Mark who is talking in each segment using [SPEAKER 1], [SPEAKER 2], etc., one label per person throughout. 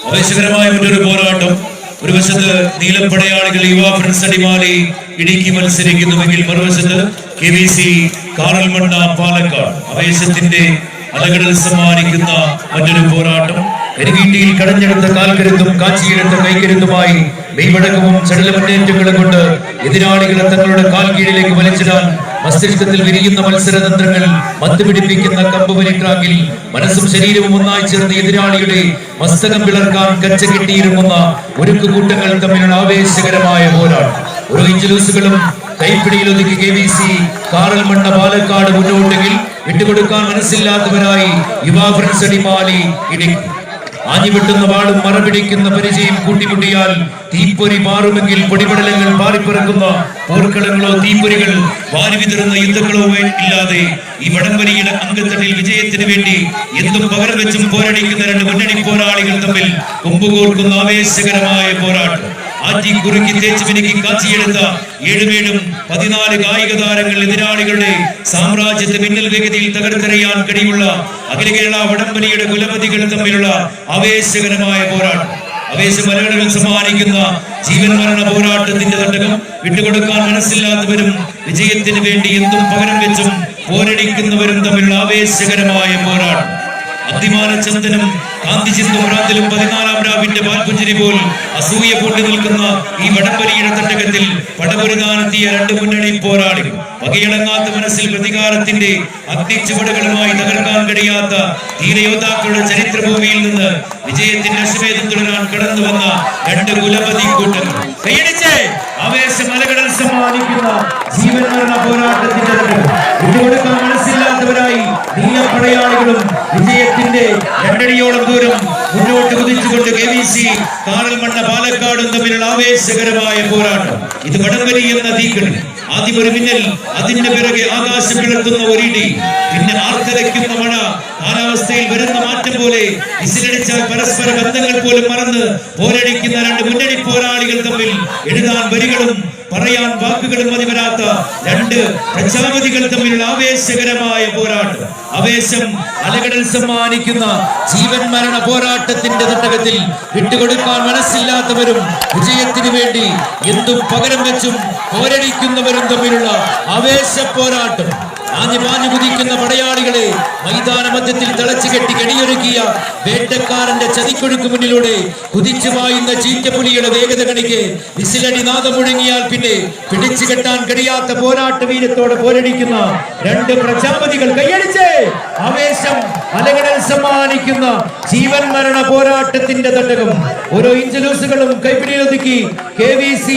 [SPEAKER 1] ആവേശകരമായ മറ്റൊരു പോരാട്ടം. ഒരു വശത്ത് നീലപ്പടയാളികൾ യുവാ ഫ്രണ്ട്സ് അടിമാലി ഇടുക്കി മത്സരിക്കുന്നുവെങ്കിൽ മറുവശത്ത് KVC കാറൽമണ്ണ പാലക്കാട് ആവേശത്തിന്റെ അലകടൽ സമ്മാനിക്കുന്ന മറ്റൊരു പോരാട്ടം. കരികീട്ടിയിൽ കടഞ്ഞെടുത്ത കാൽക്കരുത്തും കാച്ചിയെടുത്ത കൈക്കരുത്തുമായി മെയ്വടക്കവും ചടലമുന്നേറ്റങ്ങളും കൊണ്ട് എതിരാളികളെ തങ്ങളുടെ കാൽ കീഴിലേക്ക് വലിച്ചിടാൻ മസ്തിഷ്കത്തിൽ വിരിയുന്ന മത്സരതന്ത്രങ്ങൾ മത്തുപിടിപ്പിക്കുന്ന കമ്പുവലിക്രാക്കിൽ മനസ്സും ശരീരവും ഒന്നായി ചേർന്ന് എതിരാളിയുടെ മസ്തകം പിളർക്കാൻ കച്ച കെട്ടിയിരുന്ന ഒരുക്കുകൂട്ടങ്ങൾ തമ്മിലുള്ള ആവേശകരമായ പോരാട്ടം. ഓരോ ഇഞ്ചുലൂസുകളും കൈപ്പിടിയിൽ ഒതുക്കി KVC കാറൽമണ്ണ പാലക്കാട് മുന്നോട്ടെങ്കിൽ വിട്ടുകൊടുക്കാൻ മനസ്സില്ലാത്തവരായി യുവാ ഫ്രണ്ട്സ് അടിമാലി ഇടുക്കി. ആഞ്ഞുവെട്ടുന്ന വാളും മറപിടിക്കുന്ന പരിചയം കൂട്ടിമുട്ടിയാൽ തീപ്പൊരി മാറുമെങ്കിൽ പൊടിപടലങ്ങൾ പാറിപ്പിറക്കുന്ന പോർക്കളങ്ങളോ തീപ്പൊരികൾ വാരിവിതറുന്ന യുദ്ധങ്ങളോ ഇല്ലാതെ ഈ വടംവലിയുടെ അംഗത്തട്ടിൽ വിജയത്തിന് വേണ്ടി എന്തും പകരം വെച്ചും പോരടിക്കുന്ന രണ്ട് മുന്നണി പോരാളികൾ തമ്മിൽ കൊമ്പുകോർക്കുന്ന ആവേശകരമായ പോരാട്ടം. ആറ്റി കുറുക്കി തേച്ചുമിനുക്കി കാച്ചിയെടുത്ത 14 കായിക താരങ്ങൾ എതിരാളികളുടെ സാമ്രാജ്യത്തെ മിന്നൽ വേഗതയിൽ തകർത്തെറിയാൻ കഴിയുള്ള അഖില കേരള വടംവലിയുടെ കുലപതികൾ തമ്മിലുള്ള ആവേശകരമായ പോരാട്ടം. ആവേശമലകൾ സമ്മാനിക്കുന്ന ജീവൻ മരണ പോരാട്ടത്തിന്റെ തട്ടകം. വിട്ടുകൊടുക്കാൻ മനസ്സില്ലാത്തവരും വിജയത്തിന് വേണ്ടി എന്തും പകരം വെച്ചും പോരടിക്കുന്നവരും തമ്മിലുള്ള ആവേശകരമായ പോരാട്ടം. അന്തിമാനചന്ദനും കാന്തിചിന്തും ഭ്രാന്തിലും 14-ാം രാവിന്റെ പാൽപുഞ്ചിരി പോൽ അസൂയ പൂണ്ടു നിൽക്കുന്ന ഈ വടംവലിയുടെ തട്ടകത്തിൽ പടപൊരുതാനെത്തിയ രണ്ട് മുന്നണി പോരാളികൾ. വകയടങ്ങാത്ത മനസ്സിൽ പ്രതികാരത്തിന്റെ അഗ്നിച്ചുവടുകളുമായി തകർക്കാൻ കഴിയാത്ത ധീരയോദ്ധാക്കളുടെ ചരിത്രഭൂമിയിൽ നിന്ന് വിജയത്തിന്റെ അശ്വമേധം തുടരാൻ കടന്നു വന്ന രണ്ട് കുലപതി കൂട്ടങ്ങൾ. കൈയടിച്ച് ആവേശമലകടൽ സമ്മാനിക്കുന്ന ജീവൻ മരണ പോരാട്ടത്തിന്റെ വിട്ടുകൊടുക്കാൻ മനസ്സില്ലാത്തവരായി നീലപ്പടയാളികളും വിജയത്തിന്റെ രണ്ടടിയോളം ദൂരം മുന്നോട്ട് കുതിച്ചുകൊണ്ട് KVC കാറൽമണ്ണ പാലക്കാടും തമ്മിലുള്ള ആവേശകരമായ പോരാട്ടം. ഇത് വടംവലി എന്ന തീക്കണി. ആദ്യം ഒരു മിന്നൽ, അതിന്റെ പിറകെ ആകാശം പിളർത്തുന്ന ഒരിടി, പിന്നെ ആർത്തലയ്ക്കുന്ന മഴ. കാലാവസ്ഥയിൽ വരുന്ന മാറ്റം പോലെ വിസിലടിച്ചാൽ പരസ്പര ബന്ധങ്ങൾ പോലും മറന്ന് പോരടിക്കുന്ന രണ്ട് മുന്നണി പോരാളികൾ തമ്മിൽ എഴുതാൻ വരികളും പറയാൻ വാക്കുകളും മതി വരാത്ത രണ്ട് പ്രജാപതികൾ തമ്മിലുള്ള ആവേശകരമായ പോരാട്ടം. ആവേശം അലകടൽ സമ്മാനിക്കുന്ന ജീവൻ മരണ പോരാട്ടത്തിന്റെ തട്ടകത്തിൽ വിട്ടുകൊടുക്കാൻ മനസ്സില്ലാത്തവരും വിജയത്തിന് വേണ്ടി എന്തും പകരം വെച്ചും പോരടിക്കുന്നവരും തമ്മിലുള്ള ആവേശ പോരാട്ടം. ആഞ്ഞു കുതിക്കുന്ന പടയാളികളെ മൈതാന മധ്യത്തിൽ തിളച്ചു കെട്ടി കെണിയൊരുക്കിയ വേട്ടക്കാരന്റെ ചതിക്കൊഴുക്ക് മുന്നിലൂടെ കുതിച്ചു പായുന്ന ചീറ്റപ്പുലിയുടെ വേഗത കണിക്ക് വിസിലടി നാദം മുഴങ്ങിയാൽ പിന്നെ പിടിച്ചു കെട്ടാൻ കഴിയാത്ത പോരാട്ട വീരത്തോടെ പോരടിക്കുന്ന രണ്ട് പ്രജാപതികൾ. കൈയടിച്ച് ആവേശം അലകടൽ സമ്മാനിക്കുന്ന ജീവൻ മരണ പോരാട്ടത്തിന്റെ തട്ടകം. ഓരോ ഇഞ്ചലൂസുകളും കൈപ്പിടിയിലൊതുക്കി KVC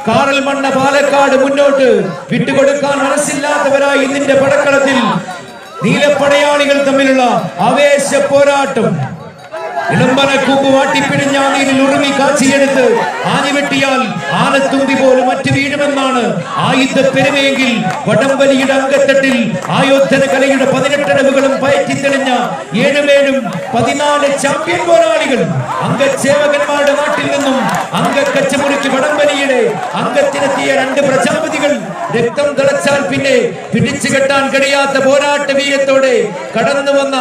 [SPEAKER 1] കാറൽമണ്ണ പാലക്കാട് മുന്നോട്ട്. വിട്ടുകൊടുക്കാൻ മനസ്സില്ലാത്തവരായി ഇതിന്റെ പടക്കളത്തിൽ നീലപ്പടയാളികൾ തമ്മിലുള്ള ആവേശ പോരാട്ടം. ഇളമ്പനക്കൂപ്പ് വാട്ടിപ്പിടിഞ്ഞാ നീരിൽ ഉറുമി കാച്ചിയെടുത്ത് ആഞ്ഞുവെട്ടിയാൽ ആനത്തുമ്പി പോലും മറ്റു വീഴുമെന്നാണ് ആയുധ പെരുമയെങ്കിൽ വടംവലിയുടെ അംഗത്തട്ടിൽ ആയോധന കലയുടെ 18 അടവുകളും പയറ്റി തെളിഞ്ഞ 14 ചാമ്പ്യൻ പോരാളികൾ. അംഗസേവകന്മാരുടെ നാട്ടിൽ നിന്നും അംഗക്കച്ചമുറിക്ക് വടംവലിയുടെ അംഗത്തിനെത്തിയ രണ്ട് പ്രജാപതികൾ. രക്തം തിളച്ചാൽ പിന്നെ പിടിച്ചു കെട്ടാൻ കഴിയാത്ത പോരാട്ട വീരത്തോടെ കടന്നു വന്ന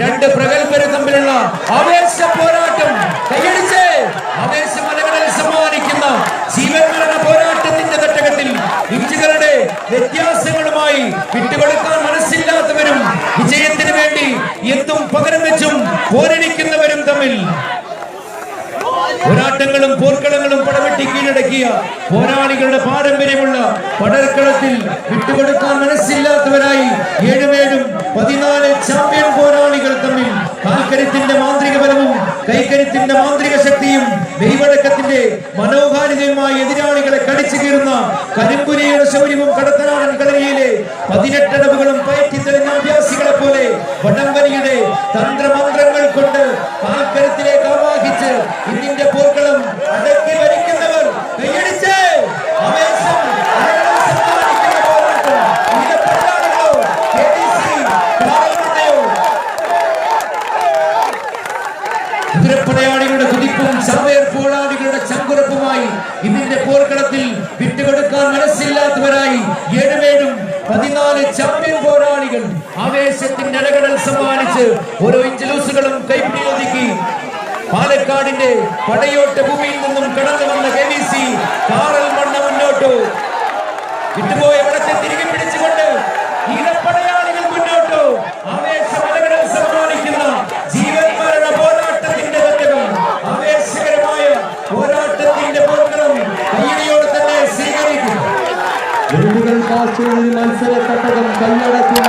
[SPEAKER 1] രണ്ട് പ്രഗത്ഭര് തമ്മിലുള്ള ആവേശ പോരാട്ടം. കൈയടിച്ച് ആവേശമലകളിൽ സമ്മാനിക്കുന്ന ജീവൻ മരണ പോരാട്ടത്തിന്റെ തട്ടകത്തിൽ ഇഞ്ചുകളുടെ വ്യത്യാസങ്ങളുമായി വിട്ടുകൊടുക്കാൻ മനസ്സില്ലാത്തവരും വിജയത്തിന് വേണ്ടി എന്തും പകരം വെച്ചും പോരടിക്കുന്നവരും തമ്മിൽ പോരാട്ടങ്ങളും പോർക്കളങ്ങളും പടവെട്ടി കീഴടക്കിയ പോരാളികളുടെ പാരമ്പര്യമുള്ള പടർക്കളത്തിൽ വിട്ടുകൊടുക്കാൻ മനസ്സില്ലാത്തവരായി 14 ചാമ്പ്യൻ പോരാളികൾ തമ്മിൽ കാൽക്കരുത്തിന്റെ മാന്ത്രിക ബലവും കൈക്കരുത്തിന്റെ മാന്ത്രിക ശക്തിയും മെയ്വഴക്കത്തിന്റെ മനോഹാരിതയുമായി എതിരാളികളെ കടിച്ചു കീറുന്ന കരിമ്പുലിയുടെ ശൗര്യവും കടത്തനാടൻ കളരിയിലെ 18 അടവുകളും പയറ്റി തെളിഞ്ഞ അഭ്യാസികളെ പോലെ വടംവലിയുടെ തന്ത്രമന്ത്രങ്ങൾ കൊണ്ട് കാൽക്കരുത്തിലേക്ക് ആവാഹിച്ച് ഇതിന്റെ പോർക്കളം അടക്കി വരിക്കുന്നവർ. കൈയടിച്ച് ആവേശം കുതിരപ്പടയാളികളുടെ കുതിപ്പും ചാവേർ പോരാളികളുടെ ചങ്കുറപ്പുമായി ഇതിന്റെ പോർക്കളത്തിൽ വിട്ടുകൊടുക്കാൻ മനസ്സില്ലാത്തവരായി 14 ചാമ്പ്യൻ പോരാളികൾ. പടയാളികൾ ആവേശത്തിന്റെ അലകടൽ സമ്മാനിച്ച് ഓരോ ഇഞ്ചലൂസുകളും കൈപിടിയൊതുക്കി പാലക്കാടിന്റെ പടയോട്ട ഭൂമിയിൽ നിന്നും കടന്നു വന്ന KVC കാറൽ മണ്ണ മുന്നോട്ടു വിട്ടുപോയ പടത്തെ തിരികെ പിടിച്ചുകൊണ്ട് പടയാളികൾ മുന്നോട്ടു ആവേശമലകടൽ സമ്മാനിക്കുന്ന ജീവൻ മരണ പോരാട്ടത്തിന്റെ തട്ടകം ആവേശകരമായ പോരാട്ടത്തിന്റെ പോർക്കളം കയ്യടിയോടെ തന്നെ സ്വീകരിക്കും.
[SPEAKER 2] മത്സര തട്ടകം കല്ലടക്കുന്ന